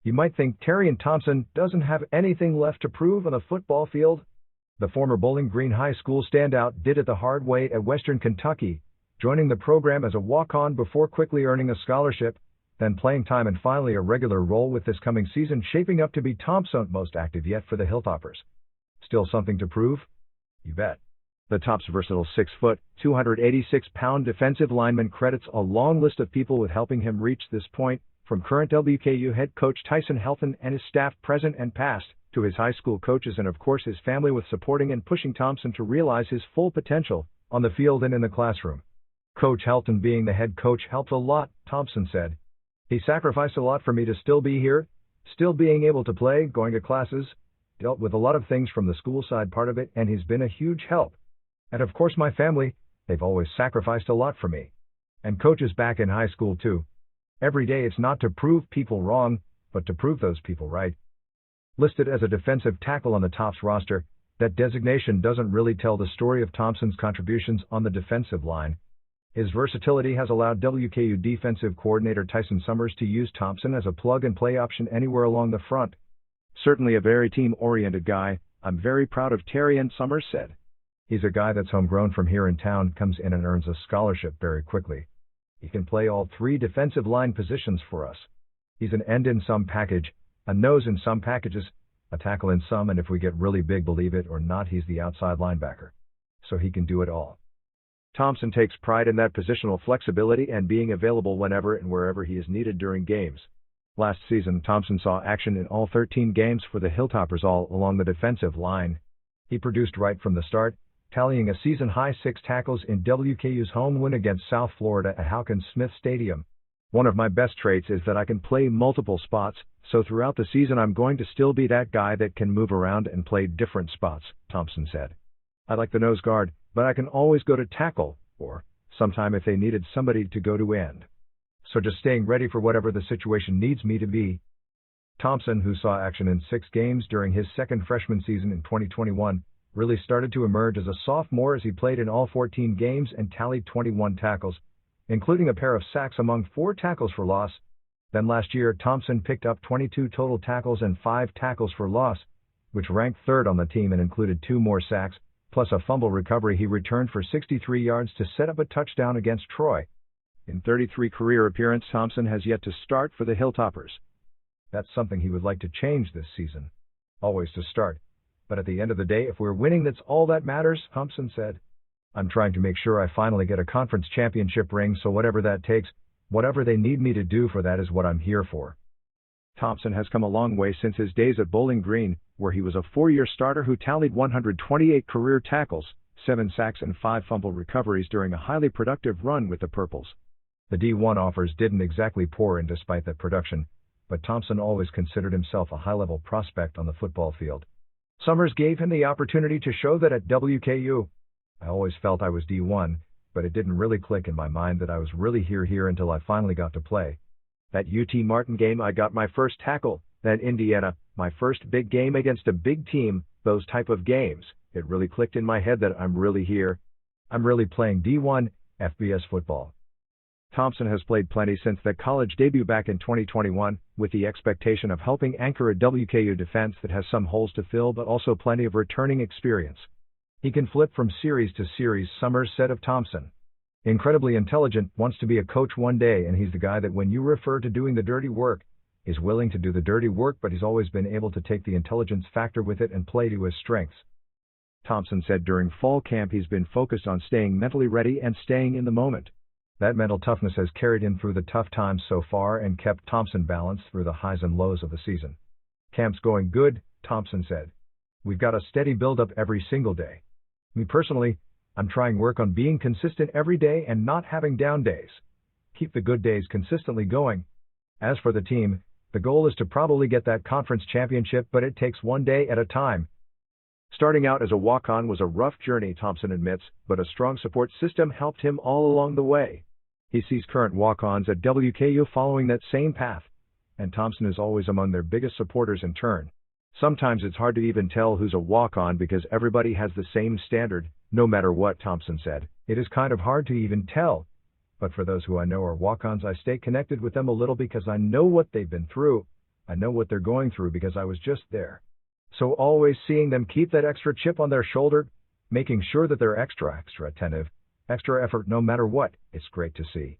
You might think Terrion Thompson doesn't have anything left to prove on the football field. The former Bowling Green High School standout did it the hard way at Western Kentucky, joining the program as a walk-on before quickly earning a scholarship, then playing time and finally a regular role, with this coming season shaping up to be Thompson's most active yet for the Hilltoppers. Still something to prove? You bet. The Top's versatile 6-foot, 286-pound defensive lineman credits a long list of people with helping him reach this point, from current WKU head coach Tyson Helton and his staff present and past, to his high school coaches and of course his family, with supporting and pushing Thompson to realize his full potential, on the field and in the classroom. Coach Helton being the head coach helped a lot, Thompson said. He sacrificed a lot for me to still be here, still being able to play, going to classes, dealt with a lot of things from the school side part of it, and he's been a huge help. And of course my family, they've always sacrificed a lot for me. And coaches back in high school too. Every day it's not to prove people wrong, but to prove those people right. Listed as a defensive tackle on the Tops roster, that designation doesn't really tell the story of Thompson's contributions on the defensive line. His versatility has allowed WKU defensive coordinator Tyson Summers to use Thompson as a plug-and-play option anywhere along the front. Certainly a very team-oriented guy. I'm very proud of Terrion, Summers said. He's a guy that's homegrown from here in town, comes in and earns a scholarship very quickly. He can play all three defensive line positions for us. He's an end in some package, a nose in some packages, a tackle in some, and if we get really big, believe it or not, he's the outside linebacker. So he can do it all. Thompson takes pride in that positional flexibility and being available whenever and wherever he is needed during games. Last season, Thompson saw action in all 13 games for the Hilltoppers, all along the defensive line. He produced right from the start, tallying a season-high 6 tackles in WKU's home win against South Florida at Hawkins Smith Stadium. One of my best traits is that I can play multiple spots, so throughout the season I'm going to still be that guy that can move around and play different spots, Thompson said. I like the nose guard, but I can always go to tackle, or, sometime if they needed somebody to go to end. So just staying ready for whatever the situation needs me to be. Thompson, who saw action in 6 games during his second freshman season in 2021, really started to emerge as a sophomore as he played in all 14 games and tallied 21 tackles, including a pair of sacks among 4 tackles for loss. Then last year, Thompson picked up 22 total tackles and 5 tackles for loss, which ranked 3rd on the team and included 2 more sacks, plus a fumble recovery he returned for 63 yards to set up a touchdown against Troy. In 33 career appearances, Thompson has yet to start for the Hilltoppers. That's something he would like to change this season. Always to start. But at the end of the day, if we're winning, that's all that matters, Thompson said. I'm trying to make sure I finally get a conference championship ring, so whatever that takes, whatever they need me to do for that is what I'm here for. Thompson has come a long way since his days at Bowling Green, where he was a 4-year starter who tallied 128 career tackles, 7 sacks and 5 fumble recoveries during a highly productive run with the Purples. The D1 offers didn't exactly pour in despite that production, but Thompson always considered himself a high-level prospect on the football field. Summers gave him the opportunity to show that at WKU. I always felt I was D1, but it didn't really click in my mind that I was really here until I finally got to play. That UT Martin game, I got my first tackle. That Indiana, my first big game against a big team, those type of games, it really clicked in my head that I'm really here. I'm really playing D1, FBS football. Thompson has played plenty since that college debut back in 2021, with the expectation of helping anchor a WKU defense that has some holes to fill but also plenty of returning experience. He can flip from series to series, Summers said of Thompson. Incredibly intelligent, wants to be a coach one day, and he's the guy that when you refer to doing the dirty work, is willing to do the dirty work, but he's always been able to take the intelligence factor with it and play to his strengths. Thompson said during fall camp he's been focused on staying mentally ready and staying in the moment. That mental toughness has carried him through the tough times so far and kept Thompson balanced through the highs and lows of the season. Camp's going good, Thompson said. We've got a steady build-up every single day. Me personally, I'm trying work on being consistent every day and not having down days. Keep the good days consistently going. As for the team, the goal is to probably get that conference championship, but it takes one day at a time. Starting out as a walk-on was a rough journey, Thompson admits, but a strong support system helped him all along the way. He sees current walk-ons at WKU following that same path, and Thompson is always among their biggest supporters in turn. Sometimes it's hard to even tell who's a walk-on because everybody has the same standard, no matter what, Thompson said. It is kind of hard to even tell. But for those who I know are walk-ons, I stay connected with them a little because I know what they've been through. I know what they're going through because I was just there. So always seeing them keep that extra chip on their shoulder, making sure that they're extra attentive, extra effort no matter what, it's great to see.